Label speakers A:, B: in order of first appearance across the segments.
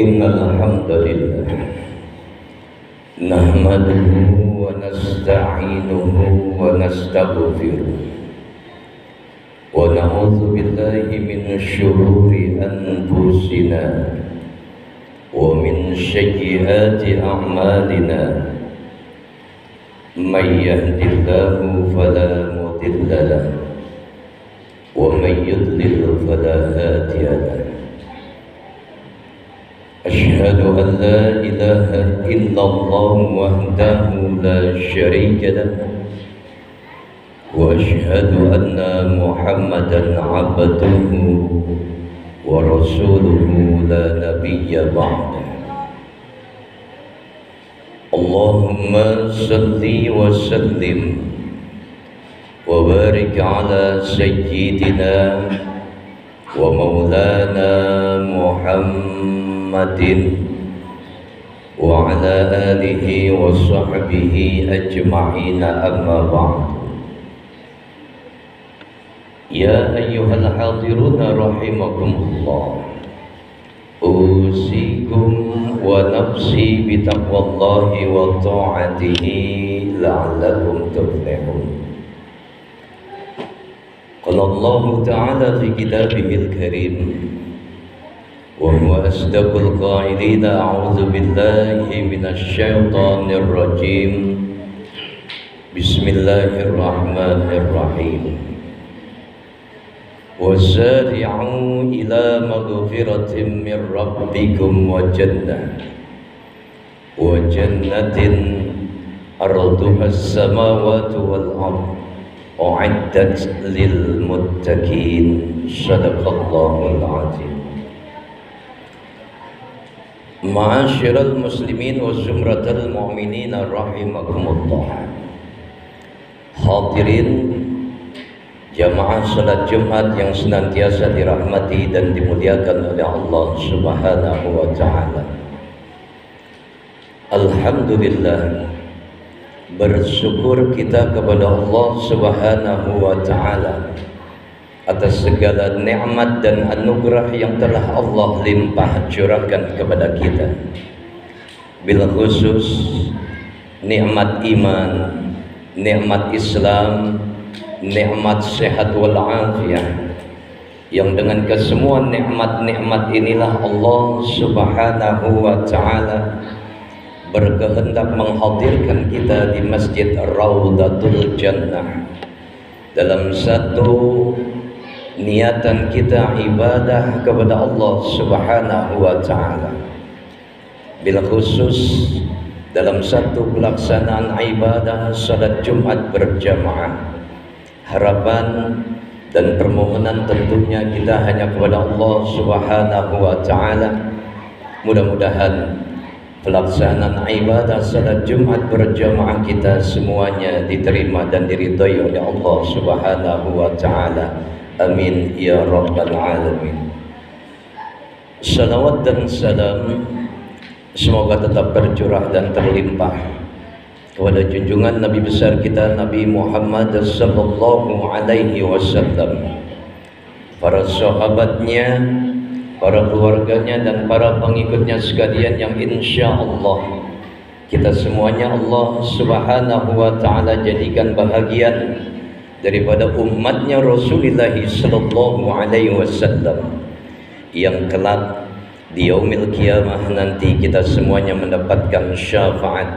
A: إن الحمد لله نحمده ونستعينه ونستغفره ونعوذ بالله من شرور أنفسنا ومن سيئات أعمالنا من يهد الله فلا مضل له ومن يضلل فلا هادي له أشهد أن لا إله إلا الله وحده لا شريك له وأشهد أن محمدا عبده ورسوله لا نبي بعده اللهم صل وسلم وبارك على سيدنا ومولانا محمد وعلى آله وصحبه أجمعين أما بعد يا أيها الحاضرون رحمكم الله أوصيكم ونفسي بتقوى الله وطاعته لعلكم تفلحون قال الله تعالى في كتابه الكريم وهو أصدق القائلين أعوذ بالله من الشيطان الرجيم بسم الله الرحمن الرحيم وسارعوا إلى مغفرة من ربكم وجنة أرضها السماوات والأرض أعدت للمتقين صدق الله العظيم معاشر المسلمين وزمرة المؤمنين رحمكم الله. Hadirin jamaah salat Jumat yang senantiasa dirahmati dan dimuliakan oleh Allah Subhanahu wa taala. Alhamdulillah, bersyukur kita kepada Allah Subhanahu wa taala atas segala nikmat dan anugerah yang telah Allah limpah curahkan kepada kita. Bil khusus nikmat iman, nikmat Islam, nikmat sehat wal afiyah, yang dengan kesemua nikmat-nikmat inilah Allah Subhanahu wa taala berkehendak menghadirkan kita di Masjid Raudatul Jannah dalam satu niatan kita ibadah kepada Allah Subhanahu wa taala, bil khusus dalam satu pelaksanaan ibadah salat Jumat berjamaah. Harapan dan permohonan tentunya kita hanya kepada Allah Subhanahu wa taala. Mudah-mudahan pelaksanaan ibadah salat Jumat berjamaah kita semuanya diterima dan diridhai oleh Allah Subhanahu wa taala. Amin ya rabbal alamin. Salawat dan salam semoga tetap bercurah dan terlimpah kepada junjungan Nabi besar kita Nabi Muhammad sallallahu alaihi wasallam, para sahabatnya, para keluarganya dan para pengikutnya sekalian yang insya Allah kita semuanya Allah Subhanahu wa taala jadikan bahagian daripada umatnya Rasulullah sallallahu alaihi wasallam yang kelak di yaumil qiyamah nanti kita semuanya mendapatkan syafaat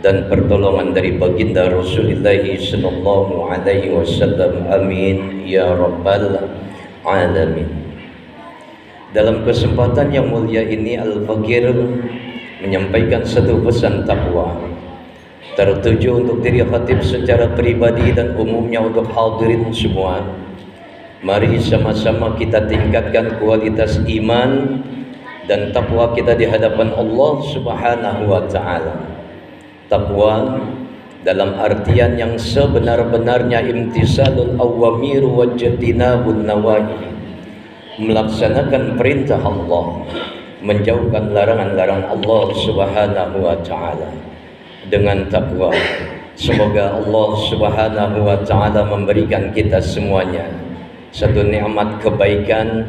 A: dan pertolongan dari baginda Rasulullah sallallahu alaihi wasallam. Amin ya rabbal alamin. Dalam kesempatan yang mulia ini Al-Fakir menyampaikan satu pesan takwa tertuju untuk diri khatib secara pribadi dan umumnya untuk hadirin semua. Mari sama-sama kita tingkatkan kualitas iman dan takwa kita di hadapan Allah Subhanahu wa taala. Takwa dalam artian yang sebenar-benarnya imtisalul awamir wa jatinabun nawahi, melaksanakan perintah Allah, menjauhkan larangan-larangan Allah Subhanahu wa taala. Dengan takwa semoga Allah Subhanahu wa taala memberikan kita semuanya satu nikmat kebaikan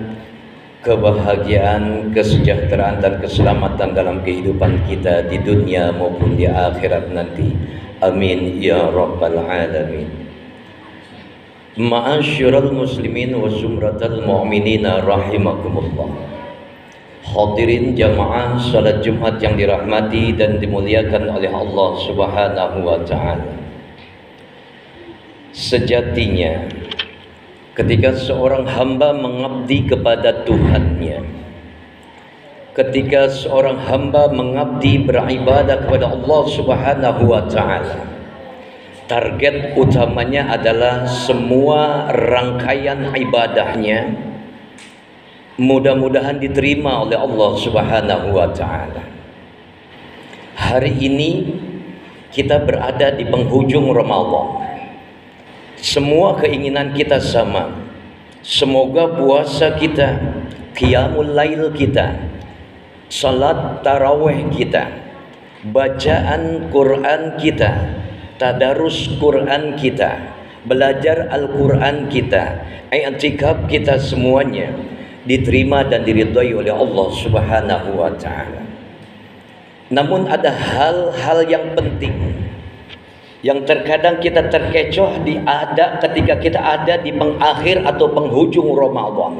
A: kebahagiaan, kesejahteraan dan keselamatan dalam kehidupan kita di dunia maupun di akhirat nanti. Amin ya rabbal alamin. Ma'asyiral muslimin wa zumratal mu'minina rahimakumullah. Hadirin jamaah salat Jumat yang dirahmati dan dimuliakan oleh Allah Subhanahu wa taala. Sejatinya ketika seorang hamba mengabdi kepada Tuhannya, ketika seorang hamba mengabdi beribadah kepada Allah Subhanahu wa taala, target utamanya adalah semua rangkaian ibadahnya mudah-mudahan diterima oleh Allah Subhanahu wa taala. Hari ini kita berada di penghujung Ramadan. Semua keinginan kita sama. Semoga puasa kita, qiyamul lail kita, salat tarawih kita, bacaan Quran kita, tadarus Quran kita, belajar Al-Quran kita, i'tikaf kita, semuanya diterima dan diridhai oleh Allah Subhanahu wa taala. Namun ada hal-hal yang penting yang terkadang kita terkecoh ketika kita ada di pengakhir atau penghujung Ramadan.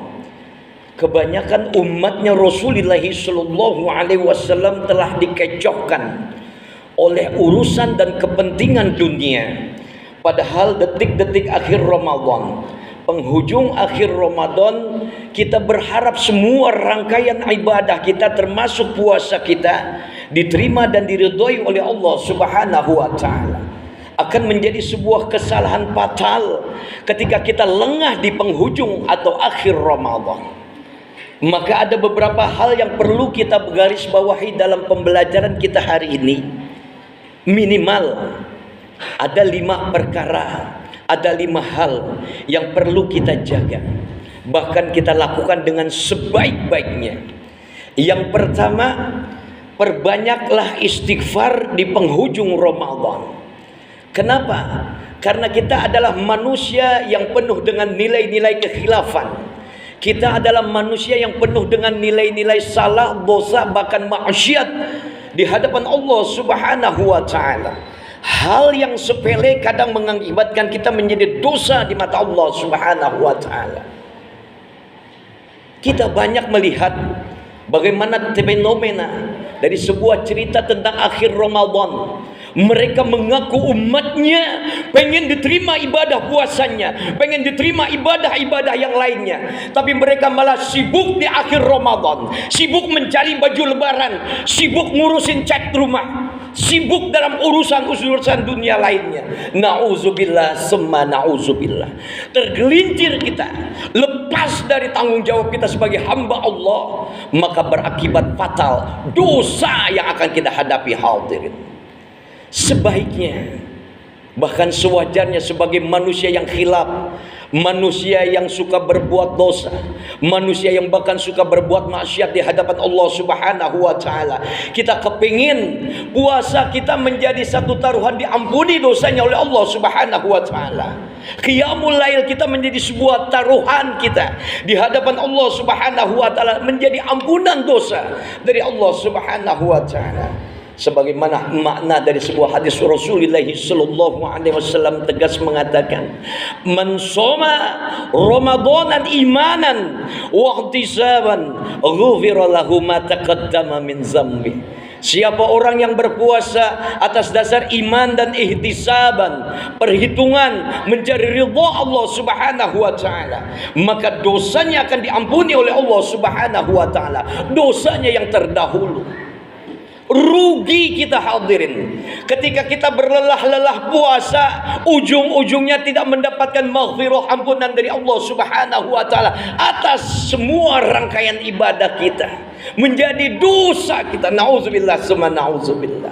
A: Kebanyakan umatnya Rasulullah sallallahu alaihi wasallam telah dikecohkan oleh urusan dan kepentingan dunia. Padahal detik-detik akhir Ramadan, penghujung akhir Ramadan, kita berharap semua rangkaian ibadah kita termasuk puasa kita diterima dan diridhai oleh Allah Subhanahu wa taala. Akan menjadi sebuah kesalahan fatal ketika kita lengah di penghujung atau akhir Ramadan. Maka ada beberapa hal yang perlu kita garis bawahi dalam pembelajaran kita hari ini. Minimal ada 5 perkara, ada 5 hal yang perlu kita jaga, bahkan kita lakukan dengan sebaik-baiknya. Yang pertama, perbanyaklah istighfar di penghujung Ramadan. Kenapa? Karena kita adalah manusia yang penuh dengan nilai-nilai kekhilafan. Kita adalah manusia yang penuh dengan nilai-nilai salah, dosa, bahkan maksiat di hadapan Allah Subhanahu wa taala. Hal yang sepele kadang mengakibatkan kita menjadi dosa di mata Allah Subhanahu wa taala. Kita banyak melihat bagaimana fenomena dari sebuah cerita tentang akhir Ramadan. Mereka mengaku umatnya pengen diterima ibadah puasanya, pengen diterima ibadah-ibadah yang lainnya, tapi mereka malah sibuk di akhir Ramadan, sibuk mencari baju lebaran, sibuk ngurusin cat rumah, sibuk dalam urusan dunia lainnya. Nauzubillah summa nauzubillah. Tergelincir kita, lepas dari tanggung jawab kita sebagai hamba Allah, maka berakibat fatal dosa yang akan kita hadapi. Hadirin, sebaiknya, bahkan sewajarnya sebagai manusia yang khilaf, manusia yang suka berbuat dosa, manusia yang bahkan suka berbuat maksiat di hadapan Allah Subhanahu wa taala, kita kepingin puasa kita menjadi satu taruhan diampuni dosanya oleh Allah Subhanahu wa taala. Qiyamul lail kita menjadi sebuah taruhan kita di hadapan Allah Subhanahu wa taala, menjadi ampunan dosa dari Allah Subhanahu wa taala. Sebagaimana makna dari sebuah hadis Rasulullah sallallahu alaihi wasallam tegas mengatakan, "Man shoma Ramadanan imanan wa ihtisaban, ghufira lahu ma taqaddama min dzambi." Siapa orang yang berpuasa atas dasar iman dan ihtisaban, perhitungan mencari ridha Allah Subhanahu wa taala, maka dosanya akan diampuni oleh Allah Subhanahu wa taala, dosanya yang terdahulu. Rugi kita hadirin ketika kita berlelah-lelah puasa, ujung-ujungnya tidak mendapatkan maghfirah, ampunan dari Allah Subhanahu wa taala atas semua rangkaian ibadah kita, menjadi dosa kita. Nauzubillah summa nauzubillah.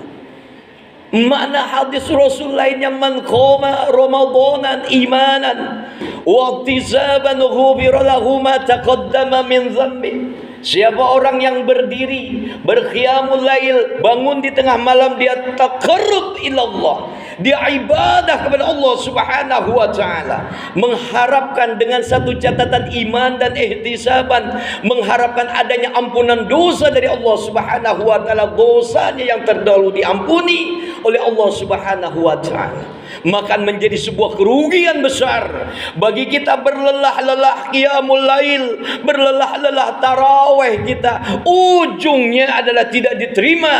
A: Makna hadis Rasul lainnya, man qama Ramadanan imanan wa ihtisaban ghufira lahu ma taqaddama min dzambi. Siapa orang yang berdiri, berqiyamul lail, bangun di tengah malam, dia taqarrub ilallah, dia ibadah kepada Allah Subhanahu wa taala, mengharapkan dengan satu catatan iman dan ihtisaban, mengharapkan adanya ampunan dosa dari Allah Subhanahu wa taala, dosanya yang terdahulu diampuni oleh Allah Subhanahu wa taala. Maka menjadi sebuah kerugian besar bagi kita berlelah-lelah qiyamul lail, berlelah-lelah tarawih kita, ujungnya adalah tidak diterima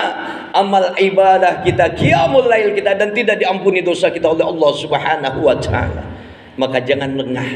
A: amal ibadah kita, qiyamul lail kita, dan tidak diampuni dosa kita oleh Allah Subhanahu wa taala. Maka jangan lengah.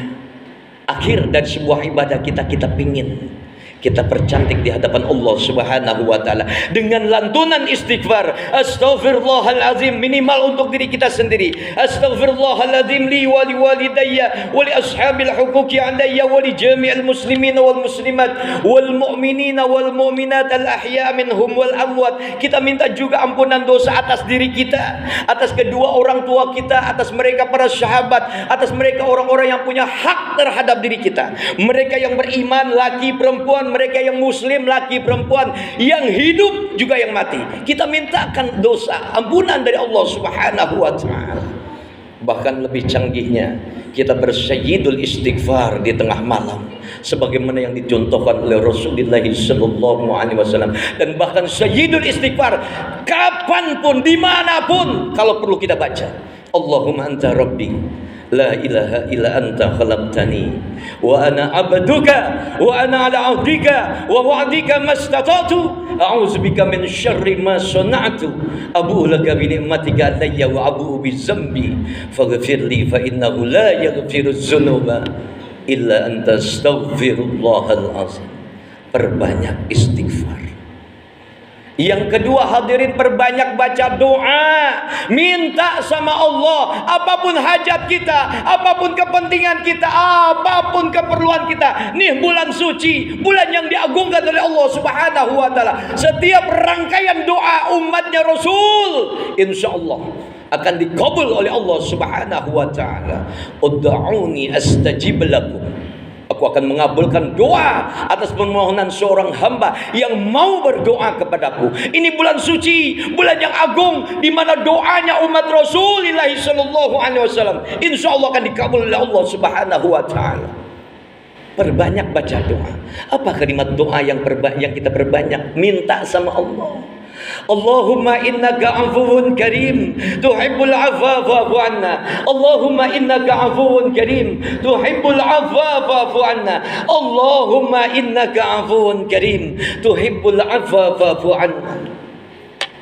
A: Akhir dari sebuah ibadah kita pingin kita percantik di hadapan Allah Subhanahu wa taala dengan lantunan istighfar. Astaghfirullahalazim, minimal untuk diri kita sendiri. Astaghfirullahalazim li wa li walidayya wa li ashabil huquqi alayya wa li jami'il muslimina wal muslimat wal mu'minina wal mu'minat al ahya minhum wal amwat. Kita minta juga ampunan dosa atas diri kita, atas kedua orang tua kita, atas mereka para sahabat, atas mereka orang-orang yang punya hak terhadap diri kita, mereka yang beriman laki perempuan, mereka yang muslim laki perempuan, yang hidup juga yang mati. Kita mintakan dosa, ampunan dari Allah Subhanahu wa taala. Bahkan lebih canggihnya, kita bersayyidul istighfar di tengah malam sebagaimana yang dicontohkan oleh Rasulullah sallallahu alaihi wasallam. Dan bahkan sayyidul istighfar kapanpun, dimanapun, kalau perlu kita baca, Allahumma anta rabbi la ilaha illa anta khalaqtani wa ana abduka wa ana ala ahdika wa wa'dika mastata'tu a'udzu bika min syarri ma sana'tu abu'u laka bi ni'matika alayya wa abu'u bi dzambi faghfir li fa innahu la yaghfiru dzunuba illa anta astaghfirullahal azim. Perbanyak istighfar. Yang kedua, hadirin, perbanyak baca doa, minta sama Allah apapun hajat kita, apapun kepentingan kita, apapun keperluan kita. Nih bulan suci, bulan yang diagungkan oleh Allah Subhanahu wa taala. Setiap rangkaian doa umatnya Rasul, insyaallah akan dikabul oleh Allah Subhanahu wa taala. Ud'uni astajib lakum. Aku akan mengabulkan doa atas permohonan seorang hamba yang mau berdoa kepadaku. Ini bulan suci, bulan yang agung, di mana doanya umat Rasulullah sallallahu alaihi wasallam insyaallah akan dikabul oleh Allah Subhanahu wa taala. Perbanyak baca doa. Apa kalimat doa yang kita perbanyak? Minta sama Allah. Allahumma innaka afuwun karim tuhibbul afwa fa'fu anna. Allahumma innaka afuwun karim tuhibbul afwa fa'fu anna. Allahumma innaka afuwun karim tuhibbul afwa fa'fu anna.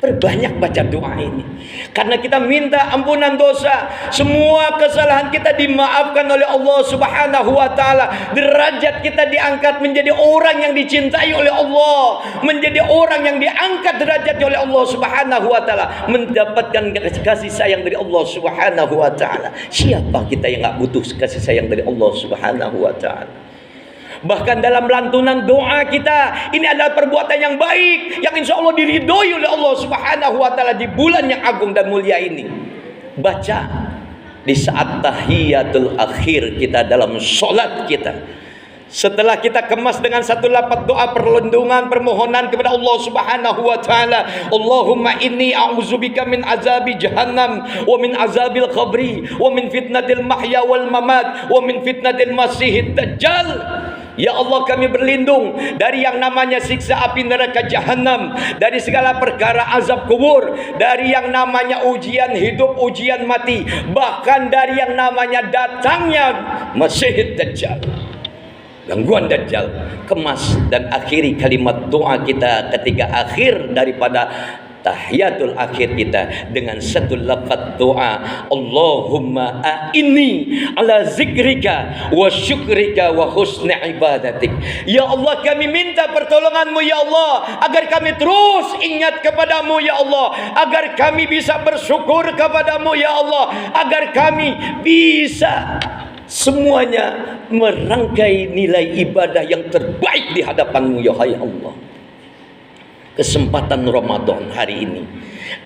A: Perbanyak baca doa ini, karena kita minta ampunan dosa. Semua kesalahan kita dimaafkan oleh Allah Subhanahu wa taala. Derajat kita diangkat menjadi orang yang dicintai oleh Allah, menjadi orang yang diangkat derajatnya oleh Allah Subhanahu wa taala, mendapatkan kasih sayang dari Allah Subhanahu wa taala. Siapa kita yang enggak butuh kasih sayang dari Allah Subhanahu wa taala? Bahkan dalam lantunan doa kita, ini adalah perbuatan yang baik, yang insya Allah diridhoi oleh Allah Subhanahu wa taala di bulan yang agung dan mulia ini. Baca di saat tahiyatul akhir kita dalam solat kita. Setelah kita kemas dengan satu lafaz doa perlindungan, permohonan kepada Allah Subhanahu wa taala, Allahumma inni a'udzubika min azabi jahannam wa min azabil qabri wa min fitnatil mahya wal mamat wa min fitnatil masihid dajjal. Ya Allah, kami berlindung dari yang namanya siksa api neraka jahanam, dari segala perkara azab kubur, dari yang namanya ujian hidup, ujian mati, bahkan dari yang namanya datangnya Masih Dajjal, gangguan Dajjal. Kemas dan akhiri kalimat doa kita ketika akhir daripada tahiyatul akhir kita dengan satu lafaz doa, Allahumma a'inni ala zikrika wa syukrika wa husni ibadatik. Ya Allah, kami minta pertolonganmu ya Allah, agar kami terus ingat kepadamu ya Allah, agar kami bisa bersyukur kepadamu ya Allah, agar kami bisa semuanya merangkai nilai ibadah yang terbaik di hadapanmu ya Allah. Kesempatan Ramadan hari ini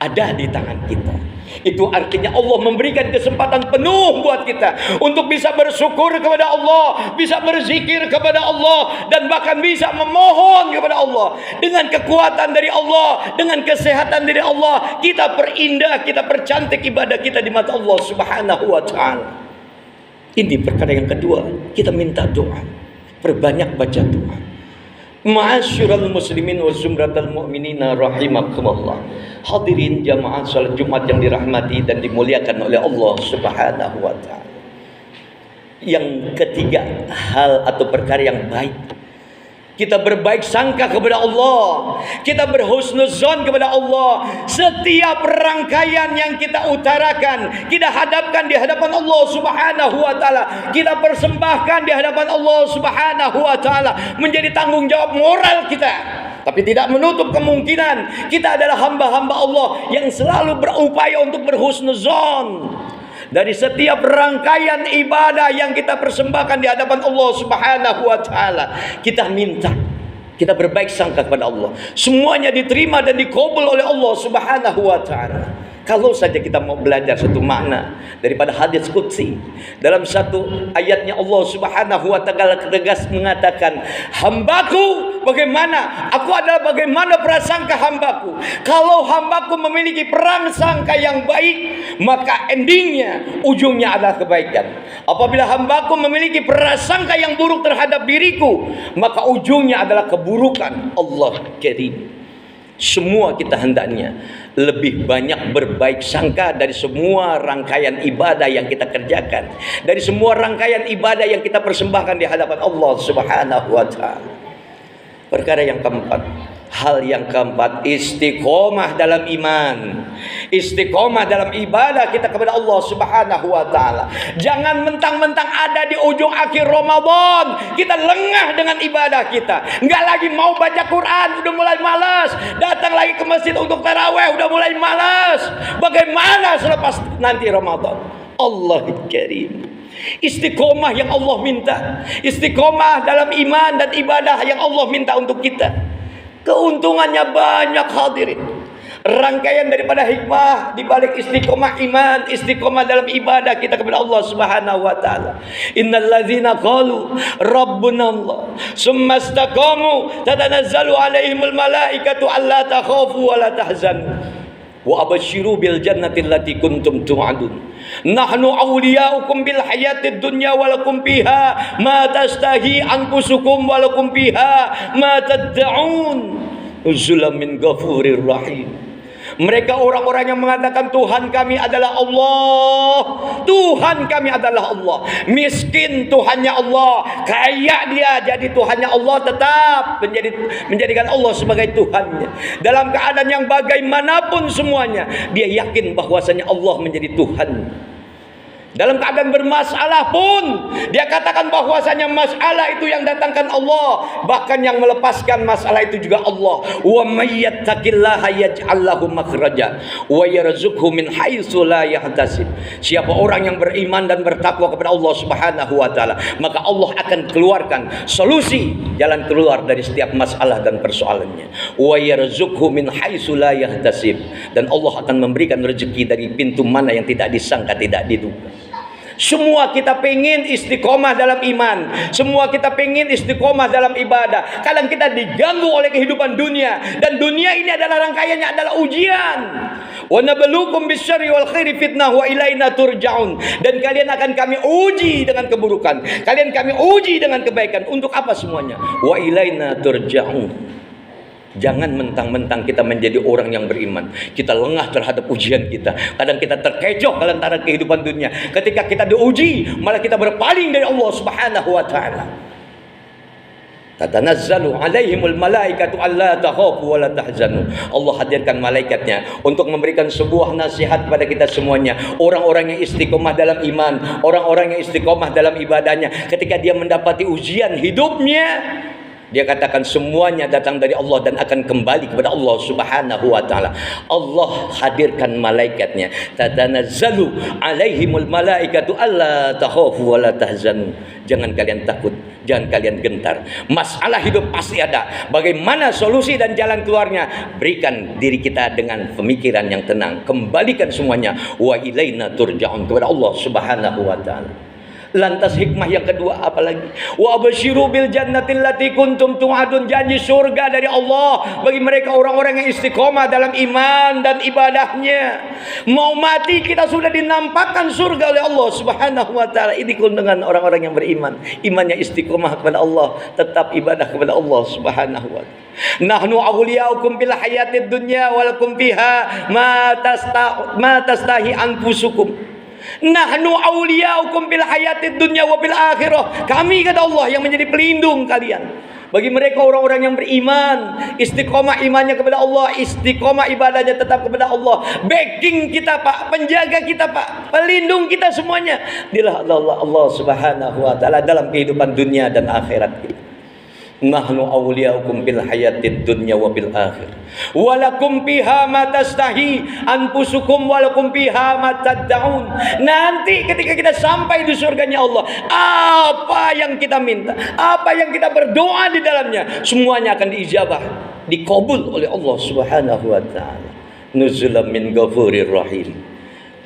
A: ada di tangan kita. Itu artinya Allah memberikan kesempatan penuh buat kita untuk bisa bersyukur kepada Allah, bisa berzikir kepada Allah, dan bahkan bisa memohon kepada Allah. Dengan kekuatan dari Allah, dengan kesehatan dari Allah, kita perindah, kita percantik ibadah kita di mata Allah Subhanahu wa ta'ala. Ini perkara yang kedua, kita minta doa, perbanyak baca doa. Ma'asyiral muslimin wa zumratal mu'minina rahimakumullah. Hadirin jamaah salat Jumat yang dirahmati dan dimuliakan oleh Allah Subhanahu wa ta'ala. Yang ketiga, hal atau perkara yang baik, kita berbaik sangka kepada Allah, kita berhusnuzon kepada Allah. Setiap rangkaian yang kita utarakan, kita hadapkan di hadapan Allah Subhanahu wa ta'ala, kita persembahkan di hadapan Allah Subhanahu wa ta'ala, menjadi tanggung jawab moral kita. Tapi tidak menutup kemungkinan kita adalah hamba-hamba Allah yang selalu berupaya untuk berhusnuzon. Dari setiap rangkaian ibadah yang kita persembahkan di hadapan Allah Subhanahu wa ta'ala, kita minta, kita berbaik sangka kepada Allah, semuanya diterima dan dikabul oleh Allah Subhanahu wa ta'ala. Kalau saja kita mau belajar satu makna daripada hadis qudsi, dalam satu ayatnya Allah Subhanahu wa ta'ala tegas mengatakan, hambaku bagaimana? Aku adalah bagaimana prasangka hambaku. Kalau hambaku memiliki prasangka yang baik, maka endingnya, ujungnya adalah kebaikan. Apabila hambaku memiliki prasangka yang buruk terhadap diriku, maka ujungnya adalah keburukan. Allah Karim. Semua kita hendaknya lebih banyak berbaik sangka dari semua rangkaian ibadah yang kita kerjakan, dari semua rangkaian ibadah yang kita persembahkan di hadapan Allah Subhanahu wa ta'ala. Perkara yang keempat, hal yang keempat, istiqomah dalam iman, istiqomah dalam ibadah kita kepada Allah Subhanahu wa ta'ala. Jangan mentang-mentang ada di ujung akhir Ramadan kita lengah dengan ibadah kita, nggak lagi mau baca Quran, udah mulai malas, datang lagi ke masjid untuk taraweh, udah mulai malas. Bagaimana selepas nanti Ramadan? Allah Karim. Istiqomah yang Allah minta, istiqomah dalam iman dan ibadah yang Allah minta untuk kita, keuntungannya banyak hadirin. Rangkaian daripada hikmah di balik istiqomah iman, istiqomah dalam ibadah kita kepada Allah Subhanahu wa ta'ala. Innal ladzina qalu rabbuna Allah summa istaqamu tatanazzalu alaihimul malaikatu alla takhafu wa la tahzanu wa abasyiru bil jannati allati kuntum tu'adun. Nahnu awliyaukum bil hayatid dunya walakum fiha ma tastahi anfusukum walakum fiha ma tad'un nuzulan min ghafurir rahim. Mereka orang-orang yang mengatakan Tuhan kami adalah Allah, Tuhan kami adalah Allah. Miskin Tuhannya Allah, kaya dia jadi Tuhannya Allah, tetap menjadikan Allah sebagai Tuhannya. Dalam keadaan yang bagaimanapun semuanya, dia yakin bahwasanya Allah menjadi Tuhan. Dalam keadaan bermasalah pun dia katakan bahwasanya masalah itu yang datangkan Allah, bahkan yang melepaskan masalah itu juga Allah. Wa may yattaqillaha yaj'al lahu makhraja wa yarzuqhu min haitsu la yahtasib. Siapa orang yang beriman dan bertakwa kepada Allah Subhanahu wa ta'ala, maka Allah akan keluarkan solusi, jalan keluar dari setiap masalah dan persoalannya. Wa yarzuqhu min haitsu la yahtasib, dan Allah akan memberikan rezeki dari pintu mana yang tidak disangka, tidak diduga. Semua kita pengen istiqomah dalam iman, semua kita pengen istiqomah dalam ibadah. Kadang kita diganggu oleh kehidupan dunia, dan dunia ini adalah rangkaiannya adalah ujian. Wa nabluukum bisyarri wal khairi fitnah wa ilaina turja'un. Dan kalian akan kami uji dengan keburukan, kalian kami uji dengan kebaikan. Untuk apa semuanya? Wa ilaina turja'un. Jangan mentang-mentang kita menjadi orang yang beriman, kita lengah terhadap ujian kita. Kadang kita terkecoh antara kehidupan dunia. Ketika kita diuji, malah kita berpaling dari Allah Subhanahu wa ta'ala. Tatanazzalu alaihimul malaikatu alla takhafu wa la tahzanu. Allah hadirkan malaikatnya untuk memberikan sebuah nasihat kepada kita semuanya. Orang-orang yang istiqomah dalam iman, orang-orang yang istiqomah dalam ibadahnya, ketika dia mendapati ujian hidupnya, dia katakan semuanya datang dari Allah dan akan kembali kepada Allah Subhanahu wa ta'ala. Allah hadirkan malaikatnya. Tatanazzalu alaihimul malaikatu alla takhafu wa la tahzanu. Jangan kalian takut, Jangan kalian gentar. Masalah hidup pasti ada. Bagaimana solusi dan jalan keluarnya? Berikan diri kita dengan pemikiran yang tenang. Kembalikan semuanya. Wa ilaina turja'un, kepada Allah Subhanahu wa taala. Lantas hikmah yang kedua apa lagi? Wa absyiru bil jannatil lati kuntum tu'adun, janji surga dari Allah bagi mereka orang-orang yang istiqomah dalam iman dan ibadahnya. Mau mati kita sudah dinampakkan surga oleh Allah Subhanahu wa taala. Ini keuntungan orang-orang yang beriman. Imannya istiqomah kepada Allah, tetap ibadah kepada Allah Subhanahu wa taala. Nahnu awliyaukum bil hayatid dunya walakum fiha ma tastahi anfusukum. Nahnu awliyaukum bil hayatid dunya wa bil akhirah. Kami, kata Allah, yang menjadi pelindung kalian. Bagi mereka orang-orang yang beriman, istiqomah imannya kepada Allah, istiqomah ibadahnya tetap kepada Allah. Backing kita Pak, penjaga kita Pak, pelindung kita semuanya. Dialah Allah Subhanahu wa taala dalam kehidupan dunia dan akhirat kita. Nahnu awliyaukum bil hayatid dunya wa bil akhir. Walakum fiha ma tastahi anfusukum walakum fiha ma tad'un. Nanti ketika kita sampai di surganya Allah, apa yang kita minta, apa yang kita berdoa di dalamnya, semuanya akan diijabah, dikabul oleh Allah Subhanahu wa taala. Nuzulan min ghafurir rahim.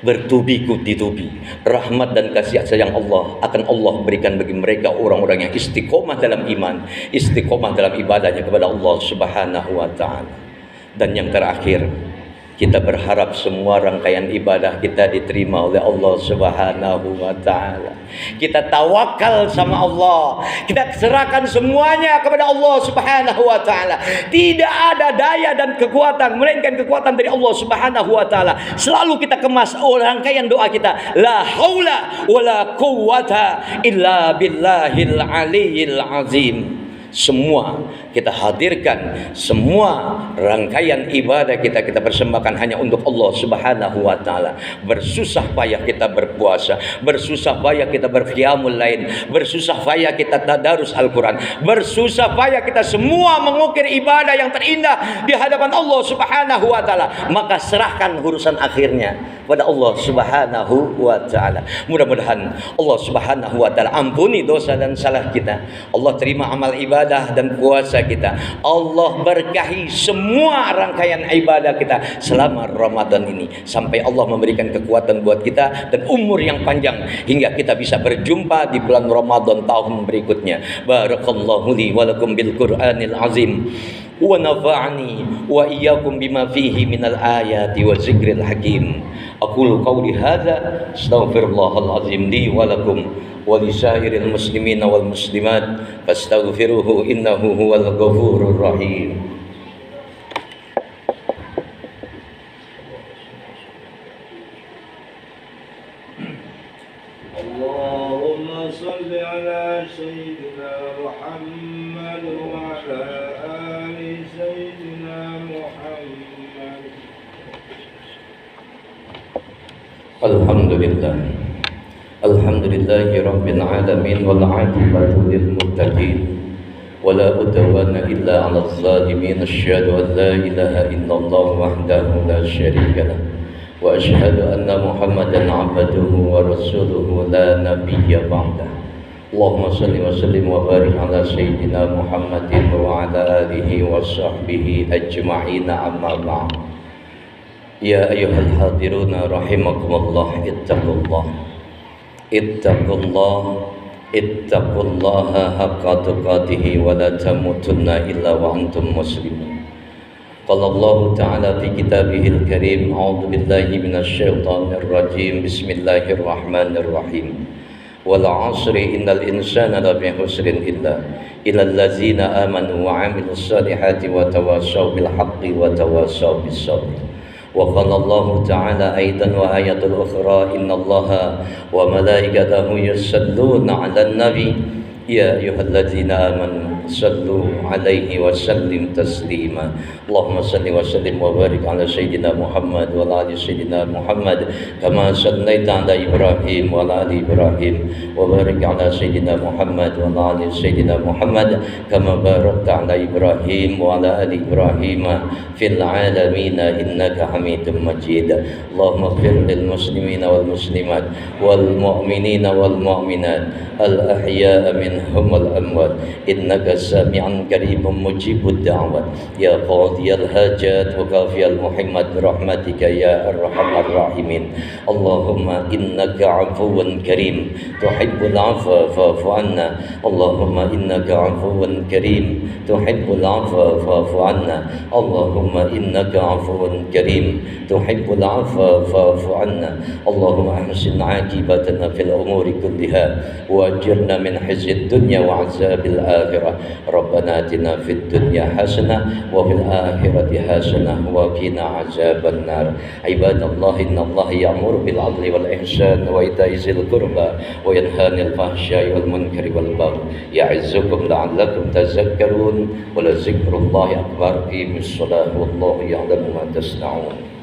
A: Bertubi-tubi rahmat dan kasih sayang Allah akan Allah berikan bagi mereka orang-orang yang istiqomah dalam iman, istiqomah dalam ibadahnya kepada Allah Subhanahu wa taala. Dan yang terakhir, kita berharap semua rangkaian ibadah kita diterima oleh Allah Subhanahu wa taala. Kita tawakal sama Allah. Kita serahkan semuanya kepada Allah Subhanahu wa taala. Tidak ada daya dan kekuatan melainkan kekuatan dari Allah Subhanahu wa taala. Selalu kita kemas rangkaian doa kita, la haula wala quwwata illa billahil aliyyil azim. Semua kita hadirkan, semua rangkaian ibadah kita persembahkan hanya untuk Allah Subhanahu wa taala. Bersusah payah kita berpuasa, bersusah payah kita berqiyamul lail, bersusah payah kita tadarus Al-Qur'an, bersusah payah kita semua mengukir ibadah yang terindah di hadapan Allah Subhanahu wa taala. Maka serahkan urusan akhirnya pada Allah Subhanahu wa taala. Mudah-mudahan Allah Subhanahu wa taala ampuni dosa dan salah kita. Allah terima amal ibadah dan puasa kita. Allah berkahi semua rangkaian ibadah kita selama Ramadan ini, sampai Allah memberikan kekuatan buat kita dan umur yang panjang hingga kita bisa berjumpa di bulan Ramadan tahun berikutnya. Barakallahu li wa lakum bil Qur'anil azim wa nafa'ani wa iyyakum bima fihi minal ayati wa zikril hakim. Aqulu qawli hadza astaghfirullahal azim li wa lakum wa lisairil muslimina wal muslimat fastaghfiruhu innahu huwal ghafurur rahim.
B: Allahumma salli ala sayyidina Muhammad wa ala ali sayyidina Muhammad.
A: Alhamdulillah. Alhamdulillahi rabbil alamin wal 'aqibatu lil muttaqin wala udwana illa 'alal zalimin. Asyhadu an la ilaha illallah wahdahu la syarika lah wa asyhadu anna Muhammadan 'abduhu wa rasuluhu la nabiyya ba'dah. Allahumma shalli wa sallim wa barik ala sayyidina Muhammadin wa ala alihi wa sahbihi ajma'in, amma ba'd. Ya ayyuhal hadiruna rahimakumullah, ittaqullaha haqqa tuqatih wa la tamutunna illa wa antum muslimun. Qala Allah ta'ala fi kitabihil karim, a'udzu billahi minasy syaithanir rajim, bismillahirrahmanirrahim. Wal 'asri innal insana lafi khusrin illa allazina amanu wa 'amilus solihati wa tawassaw bil haqqi wa tawassaw bis sabr. وقال الله تعالى أيضا وآية أخرى إن الله وملائكته يصلون على النبي يا أيها الذين آمنوا صلوا عليه وسلم تسليما اللهم صل وسلم وبارك على سيدنا محمد وعلى آل سيدنا محمد كما صليت على إبراهيم وعلى آل إبراهيم وبارك على سيدنا محمد وعلى آل سيدنا محمد كما باركت على إبراهيم وعلى آل إبراهيم في العالمين إنك حميد مجيد اللهم اغفر للمسلمين والمسلمات والمؤمنين والمؤمنات الأحياء منهم والأموات إنك سميع قريب مجيب الدعوات يا قاضي الحاجات وكافي المحمد برحمتك يا أرحم الراحمين اللهم إنك عفو كريم تحب العفو فاعف عنا اللهم إنك عفو كريم تحب العفو فاعف عنا اللهم إنك عفو كريم تحب العفو فاعف عنا اللهم أحسن عاقبتنا في الأمور كلها وأجرنا من خزي الدنيا وعذاب الآخرة ربنا آتنا في الدنيا حسنة وفي الآخرة حسنة وقنا عذاب النار عباد الله إن الله يأمر بالعدل والإحسان وإيتاء ذي القربى وينهى عن الفحشاء والمنكر والبغي يعظكم لعلكم تذكرون ولذكر الله أكبر قيموا الصلاة والله يعلم ما تصنعون